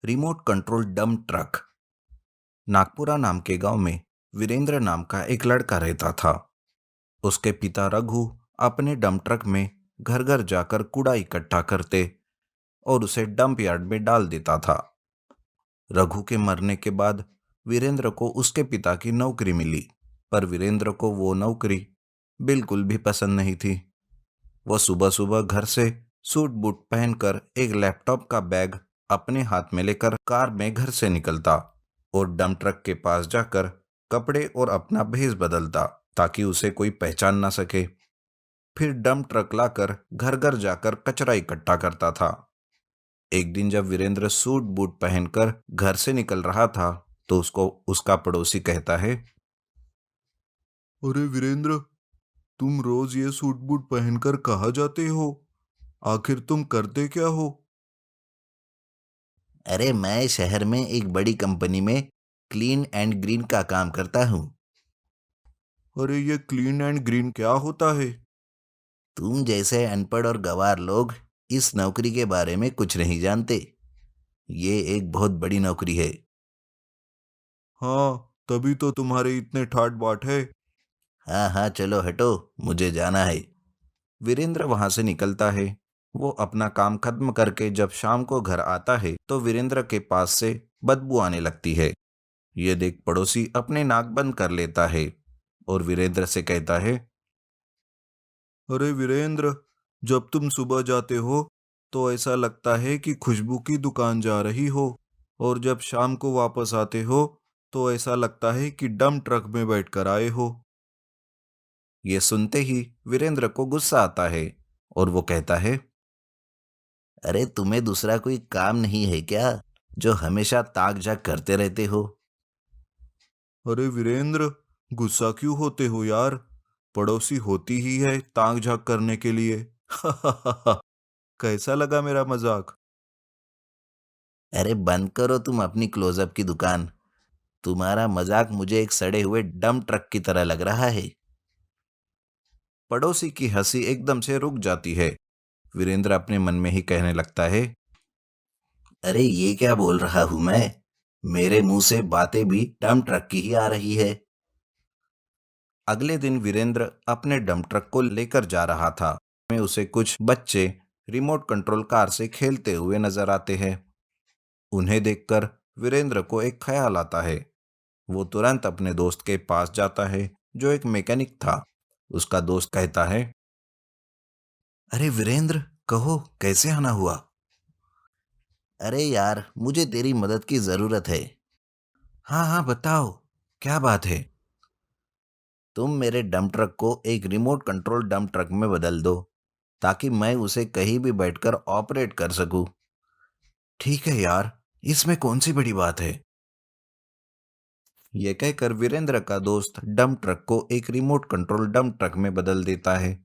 Remote control dump truck. Nagpura नाम के गांव में वीरेंद्र नाम का एक लड़का रहता था। उसके पिता रघु अपने डंप ट्रक में घर घर जाकर कूड़ा इकट्ठा करते और उसे डंप यार्ड में डाल देता था। रघु के मरने के बाद वीरेंद्र को उसके पिता की नौकरी मिली, पर वीरेंद्र को वो नौकरी बिल्कुल भी पसंद नहीं थी। वह सुबह सुबह घर से सूट बूट पहनकर एक लैपटॉप का बैग अपने हाथ में लेकर कार में घर से निकलता और डंप ट्रक के पास जाकर कपड़े और अपना भेष बदलता ताकि उसे कोई पहचान ना सके। फिर डंप ट्रक लाकर घर घर जाकर कचरा इकट्ठा करता था। एक दिन जब वीरेंद्र सूट बूट पहनकर घर से निकल रहा था तो उसको उसका पड़ोसी कहता है, अरे वीरेंद्र, तुम रोज ये सूट बूट पहनकर कहाँ जाते हो? आखिर तुम करते क्या हो? अरे मैं शहर में एक बड़ी कंपनी में क्लीन एंड ग्रीन का काम करता हूँ। अरे ये क्लीन एंड ग्रीन क्या होता है? तुम जैसे अनपढ़ और गंवार लोग इस नौकरी के बारे में कुछ नहीं जानते। ये एक बहुत बड़ी नौकरी है। हाँ, तभी तो तुम्हारे इतने ठाट बाट है। हाँ हाँ, चलो हटो, मुझे जाना है। वीरेंद्र वहां से निकलता है। वो अपना काम खत्म करके जब शाम को घर आता है तो वीरेंद्र के पास से बदबू आने लगती है। ये देख पड़ोसी अपने नाक बंद कर लेता है और वीरेंद्र से कहता है, अरे वीरेंद्र, जब तुम सुबह जाते हो तो ऐसा लगता है कि खुशबू की दुकान जा रही हो, और जब शाम को वापस आते हो तो ऐसा लगता है कि डंप ट्रक में बैठकर आए हो। ये सुनते ही वीरेंद्र को गुस्सा आता है और वो कहता है, अरे तुम्हें दूसरा कोई काम नहीं है क्या जो हमेशा ताक झाक करते रहते हो? अरे वीरेंद्र, गुस्सा क्यों होते हो यार? पड़ोसी होती ही है ताक झाक करने के लिए। कैसा लगा मेरा मजाक? अरे बंद करो तुम अपनी क्लोजअप की दुकान। तुम्हारा मजाक मुझे एक सड़े हुए डंप ट्रक की तरह लग रहा है। पड़ोसी की हंसी एकदम से रुक जाती है। वीरेंद्र अपने मन में ही कहने लगता है, अरे ये क्या बोल रहा हूं मैं? मेरे मुंह से बातें भी डंप ट्रक की ही आ रही है। अगले दिन वीरेंद्र अपने डंप ट्रक को लेकर जा रहा था। में उसे कुछ बच्चे रिमोट कंट्रोल कार से खेलते हुए नजर आते हैं। उन्हें देखकर वीरेंद्र को एक ख्याल आता है। वो तुरंत अपने दोस्त के पास जाता है जो एक मैकेनिक था। उसका दोस्त कहता है, अरे वीरेंद्र, कहो कैसे आना हुआ? अरे यार, मुझे तेरी मदद की जरूरत है। हाँ हाँ, बताओ, क्या बात है? तुम मेरे डंप ट्रक को एक रिमोट कंट्रोल डंप ट्रक में बदल दो ताकि मैं उसे कहीं भी बैठकर ऑपरेट कर सकूं। ठीक है यार, इसमें कौन सी बड़ी बात है? यह कहकर वीरेंद्र का दोस्त डंप ट्रक को एक रिमोट कंट्रोल डंप ट्रक में बदल देता है।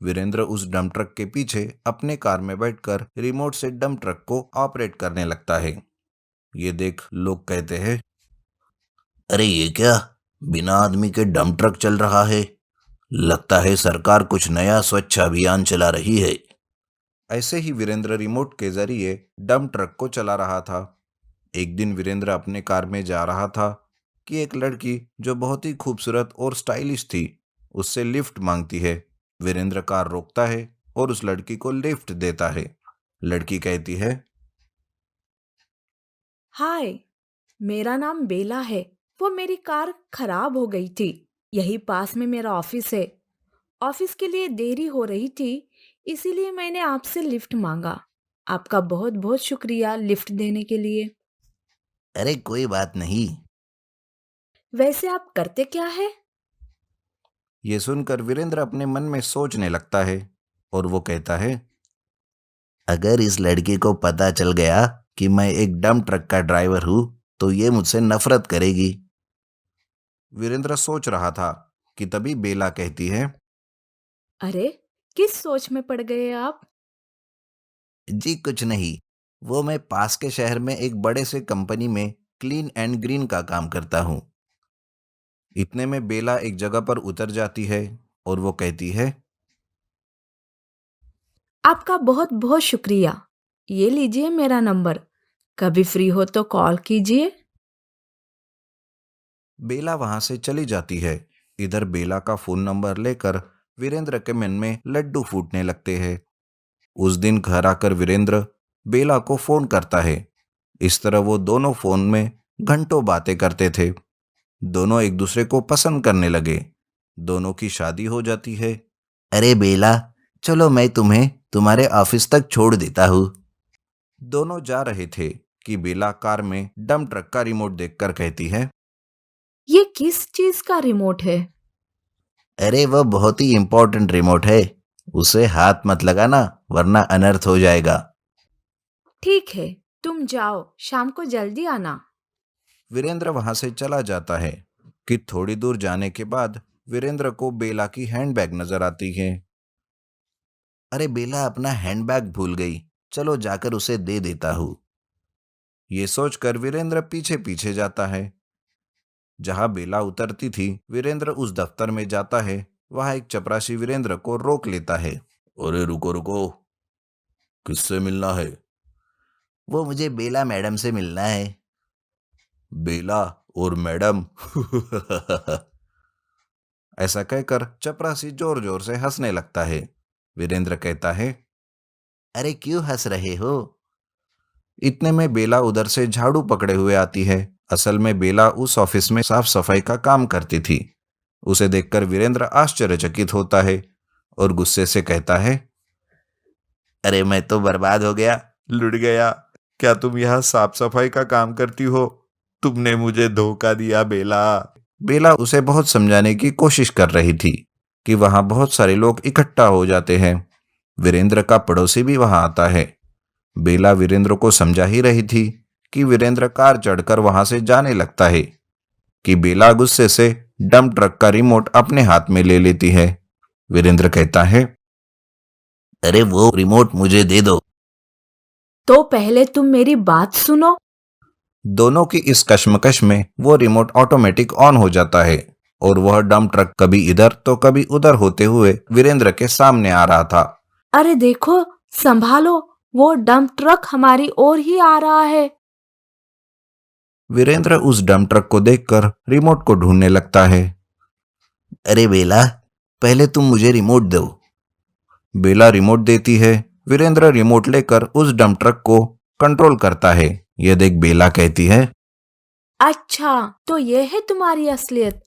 वीरेंद्र उस डंप ट्रक के पीछे अपने कार में बैठकर रिमोट से डंप ट्रक को ऑपरेट करने लगता है। ये देख लोग कहते हैं, अरे ये क्या, बिना आदमी के डंप ट्रक चल रहा है? लगता है सरकार कुछ नया स्वच्छ अभियान चला रही है। ऐसे ही वीरेंद्र रिमोट के जरिए डंप ट्रक को चला रहा था। एक दिन वीरेंद्र अपने कार में जा रहा था कि एक लड़की जो बहुत ही खूबसूरत और स्टाइलिश थी उससे लिफ्ट मांगती है। वीरेंद्र कार रोकता है और उस लड़की को लिफ्ट देता है। लड़की कहती है, हाय, मेरा नाम बेला है। वो मेरी कार खराब हो गई थी। यही पास में मेरा ऑफिस है। ऑफिस के लिए देरी हो रही थी, इसीलिए मैंने आपसे लिफ्ट मांगा। आपका बहुत बहुत शुक्रिया लिफ्ट देने के लिए। अरे कोई बात नहीं। वैसे आप करते क्या है? ये सुनकर वीरेंद्र अपने मन में सोचने लगता है और वो कहता है, अगर इस लड़की को पता चल गया कि मैं एक डंप ट्रक का ड्राइवर हूं तो ये मुझसे नफरत करेगी। वीरेंद्र सोच रहा था कि तभी बेला कहती है, अरे, किस सोच में पड़ गए आप? जी कुछ नहीं, वो मैं पास के शहर में एक बड़े से कंपनी में क्लीन एंड ग्रीन का काम करता हूँ। इतने में बेला एक जगह पर उतर जाती है और वो कहती है, आपका बहुत बहुत शुक्रिया। ये लीजिए मेरा नंबर। कभी फ्री हो तो कॉल कीजिए। बेला वहां से चली जाती है। इधर बेला का फोन नंबर लेकर वीरेंद्र के मन में लड्डू फूटने लगते हैं। उस दिन घर आकर वीरेंद्र बेला को फोन करता है। इस तरह वो दोनों फोन में घंटों बातें करते थे। दोनों एक दूसरे को पसंद करने लगे। दोनों की शादी हो जाती है। अरे बेला, चलो मैं तुम्हें तुम्हारे ऑफिस तक छोड़ देता हूँ। दोनों जा रहे थे कि बेला कार में डंप ट्रक का रिमोट देखकर कहती है, ये किस चीज का रिमोट है? अरे वह बहुत ही इंपॉर्टेंट रिमोट है, उसे हाथ मत लगाना वरना अनर्थ हो जाएगा। ठीक है, तुम जाओ, शाम को जल्दी आना। वीरेंद्र वहां से चला जाता है कि थोड़ी दूर जाने के बाद वीरेंद्र को बेला की हैंडबैग नजर आती है। अरे बेला अपना हैंडबैग भूल गई, चलो जाकर उसे दे देता हूँ। ये सोचकर वीरेंद्र पीछे पीछे जाता है। जहां बेला उतरती थी वीरेंद्र उस दफ्तर में जाता है। वहां एक चपरासी वीरेंद्र को रोक लेता है। अरे रुको रुको, किससे मिलना है? वो मुझे बेला मैडम से मिलना है। बेला और मैडम? ऐसा कहकर चपरासी जोर जोर से हंसने लगता है। वीरेंद्र कहता है, अरे क्यों हंस रहे हो? इतने में बेला उधर से झाड़ू पकड़े हुए आती है। असल में बेला उस ऑफिस में साफ सफाई का काम करती थी। उसे देखकर वीरेंद्र आश्चर्यचकित होता है और गुस्से से कहता है, अरे मैं तो बर्बाद हो गया, लुट गया। क्या तुम यहाँ साफ सफाई का काम करती हो? तुमने मुझे धोखा दिया बेला। बेला उसे बहुत समझाने की कोशिश कर रही थी कि वहां बहुत सारे लोग इकट्ठा हो जाते हैं। वीरेंद्र का पड़ोसी भी वहां आता है। बेला वीरेंद्र को समझा ही रही थी कि वीरेंद्र कार चढ़कर वहां से जाने लगता है कि बेला गुस्से से डंप ट्रक का रिमोट अपने हाथ में ले लेती है। वीरेंद्र कहता है, अरे वो रिमोट मुझे दे दो। तो पहले तुम मेरी बात सुनो। दोनों की इस कश्मकश में वो रिमोट ऑटोमेटिक ऑन हो जाता है और वह डंप ट्रक कभी इधर तो कभी उधर होते हुए वीरेंद्र के सामने आ रहा था। अरे देखो, संभालो, वो डंप ट्रक हमारी ओर ही आ रहा है। वीरेंद्र उस डंप ट्रक को देखकर रिमोट को ढूंढने लगता है। अरे बेला, पहले तुम मुझे रिमोट दो। बेला रिमोट देती है। वीरेंद्र रिमोट लेकर उस डंप ट्रक को कंट्रोल करता है। यह देख बेला कहती है, अच्छा, तो ये है तुम्हारी असलियत।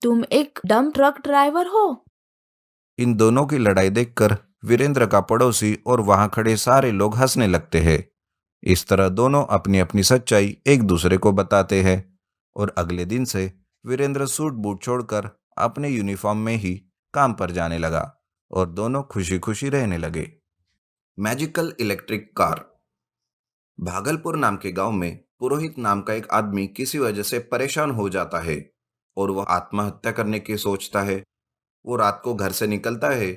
तुम एक डंप ट्रक ड्राइवर हो। इन दोनों की लड़ाई देखकर वीरेंद्र का पड़ोसी और वहां खड़े सारे लोग हंसने लगते हैं। इस तरह दोनों अपनी अपनी सच्चाई एक दूसरे को बताते हैं और अगले दिन से वीरेंद्र सूट बूट छोड़कर अपने यूनिफॉर्म में ही काम पर जाने लगा और दोनों खुशी खुशी रहने लगे। Magical electric car. भागलपुर नाम के गांव में पुरोहित नाम का एक आदमी किसी वजह से परेशान हो जाता है और वह आत्महत्या करने की सोचता है। वो रात को घर से निकलता है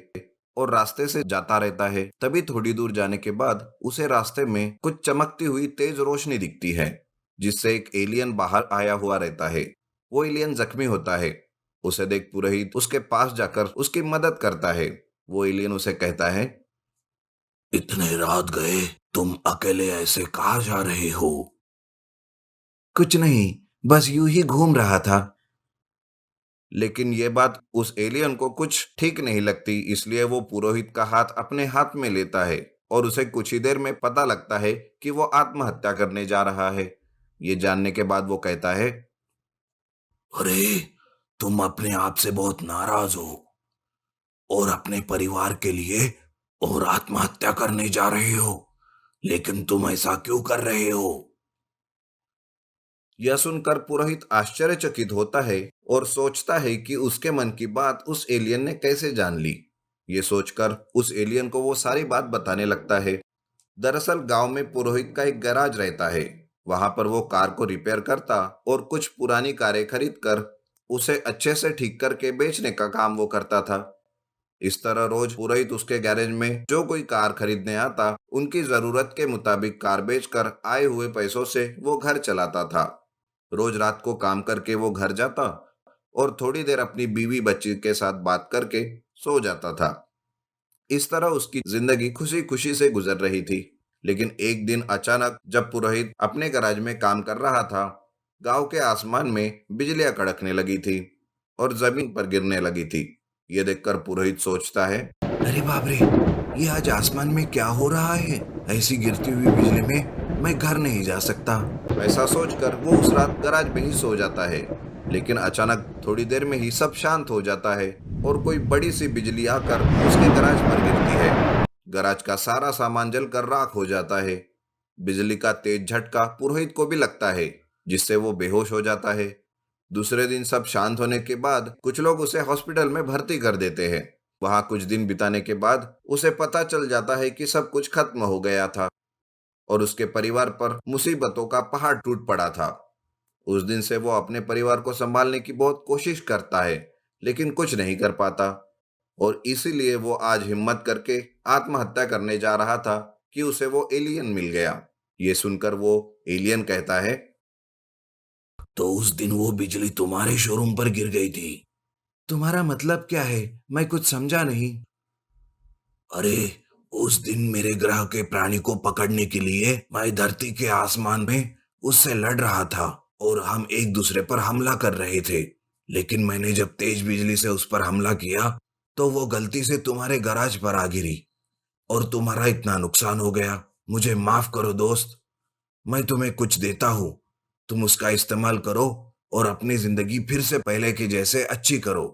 और रास्ते से जाता रहता है। तभी थोड़ी दूर जाने के बाद उसे रास्ते में कुछ चमकती हुई तेज रोशनी दिखती है जिससे एक एलियन बाहर आया हुआ रहता है। वो एलियन जख्मी होता है। उसे देख पुरोहित उसके पास जाकर उसकी मदद करता है। वो एलियन उसे कहता है, इतने रात गए, तुम अकेले ऐसे कहाँ जा रहे हो? कुछ नहीं, बस यूं ही घूम रहा था। लेकिन यह बात उस एलियन को कुछ ठीक नहीं लगती, इसलिए वो पुरोहित का हाथ अपने हाथ में लेता है और उसे कुछ ही देर में पता लगता है कि वो आत्महत्या करने जा रहा है। ये जानने के बाद वो कहता है, अरे तुम अपने आप से बहुत नाराज हो और अपने परिवार के लिए और आत्महत्या करने जा रहे हो, लेकिन तुम ऐसा क्यों कर रहे हो? यह सुनकर पुरोहित आश्चर्यचकित होता है और सोचता है कि उसके मन की बात उस एलियन ने कैसे जान ली। ये सोचकर उस एलियन को वो सारी बात बताने लगता है। दरअसल गांव में पुरोहित का एक गैराज रहता है। वहां पर वो कार को रिपेयर करता और कुछ पुरानी कारें खरीद कर उसे अच्छे से ठीक करके बेचने का काम वो करता था। इस तरह रोज पुरोहित उसके गैरेज में जो कोई कार खरीदने आता उनकी जरूरत के मुताबिक कार बेचकर आए हुए पैसों से वो घर चलाता था। रोज रात को काम करके वो घर जाता और थोड़ी देर अपनी बीवी बच्ची के साथ बात करके सो जाता था। इस तरह उसकी जिंदगी खुशी खुशी से गुजर रही थी। लेकिन एक दिन अचानक जब पुरोहित अपने गैराज में काम कर रहा था, गांव के आसमान में बिजलियां कड़कने लगी थी और जमीन पर गिरने लगी थी। ये देखकर पुरोहित सोचता है, अरे बाप रे, ये आज आसमान में क्या हो रहा है? ऐसी गिरती हुई बिजली में मैं घर नहीं जा सकता। ऐसा सोचकर वो उस रात गैराज में ही सो जाता है। लेकिन अचानक थोड़ी देर में ही सब शांत हो जाता है और कोई बड़ी सी बिजली आकर उसके गैराज पर गिरती है। गैराज का सारा सामान जलकर राख हो जाता है। बिजली का तेज झटका पुरोहित को भी लगता है, जिससे वो बेहोश हो जाता है। दूसरे दिन सब शांत होने के बाद कुछ लोग उसे हॉस्पिटल में भर्ती कर देते हैं। वहां कुछ दिन बिताने के बाद उसे पता चल जाता है कि सब कुछ खत्म हो गया था और उसके परिवार पर मुसीबतों का पहाड़ टूट पड़ा था। उस दिन से वो अपने परिवार को संभालने की बहुत कोशिश करता है, लेकिन कुछ नहीं कर पाता और इसीलिए वो आज हिम्मत करके आत्महत्या करने जा रहा था कि उसे वो एलियन मिल गया। ये सुनकर वो एलियन कहता है, तो उस दिन वो बिजली तुम्हारे शोरूम पर गिर गई थी? तुम्हारा मतलब क्या है? मैं कुछ समझा नहीं। अरे, उस दिन मेरे ग्रह के प्राणी को पकड़ने के लिए मैं धरती के आसमान में उससे लड़ रहा था और हम एक दूसरे पर हमला कर रहे थे। लेकिन मैंने जब तेज बिजली से उस पर हमला किया तो वो गलती से तुम्हारे गैराज पर आ गिरी और तुम्हारा इतना नुकसान हो गया। मुझे माफ करो दोस्त। मैं तुम्हें कुछ देता हूँ, तुम उसका इस्तेमाल करो और अपनी जिंदगी फिर से पहले के जैसे अच्छी करो।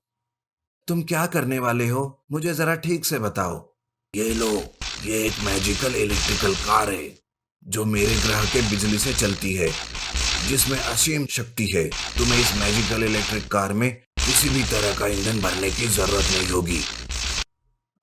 तुम क्या करने वाले हो, मुझे जरा ठीक से बताओ। ये लो, ये एक मैजिकल इलेक्ट्रिकल कार है जो मेरे ग्रह के बिजली से चलती है, जिसमें असीम शक्ति है। तुम्हें इस मैजिकल इलेक्ट्रिक कार में किसी भी तरह का ईंधन भरने की जरूरत नहीं होगी।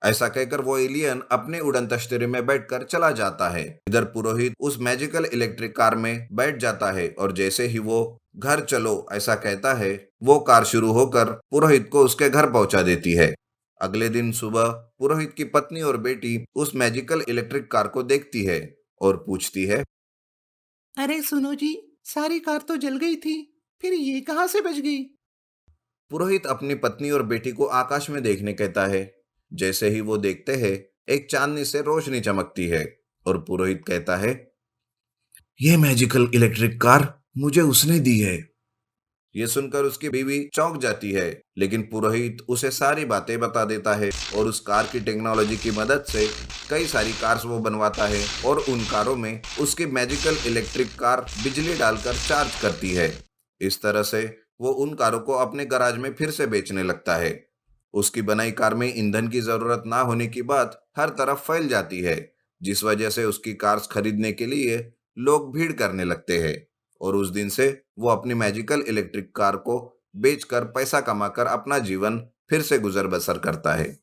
ऐसा कहकर वो एलियन अपने उड़न तश्तरे में बैठकर चला जाता है। इधर पुरोहित उस मैजिकल इलेक्ट्रिक कार में बैठ जाता है और जैसे ही वो घर चलो ऐसा कहता है, वो कार शुरू होकर पुरोहित को उसके घर पहुंचा देती है। अगले दिन सुबह पुरोहित की पत्नी और बेटी उस मैजिकल इलेक्ट्रिक कार को देखती है और पूछती है, अरे सुनो जी, सारी कार तो जल गई थी, फिर ये कहाँ से बच गई? पुरोहित अपनी पत्नी और बेटी को आकाश में देखने कहता है। जैसे ही वो देखते हैं, एक चांदनी से रोशनी चमकती है और पुरोहित कहता है, ये मैजिकल इलेक्ट्रिक कार मुझे उसने दी है। ये सुनकर उसकी बीवी चौंक जाती है, लेकिन पुरोहित उसे सारी बातें बता देता है और उस कार की टेक्नोलॉजी की मदद से कई सारी कार्स वो बनवाता है और उन कारों में उसकी मैजिकल इलेक्ट्रिक कार बिजली डालकर चार्ज करती है। इस तरह से वो उन कारों को अपने गैराज में फिर से बेचने लगता है। उसकी बनाई कार में ईंधन की जरूरत ना होने की बात हर तरफ फैल जाती है, जिस वजह से उसकी कार्स खरीदने के लिए लोग भीड़ करने लगते हैं और उस दिन से वो अपनी मैजिकल इलेक्ट्रिक कार को बेचकर पैसा कमाकर अपना जीवन फिर से गुजर बसर करता है।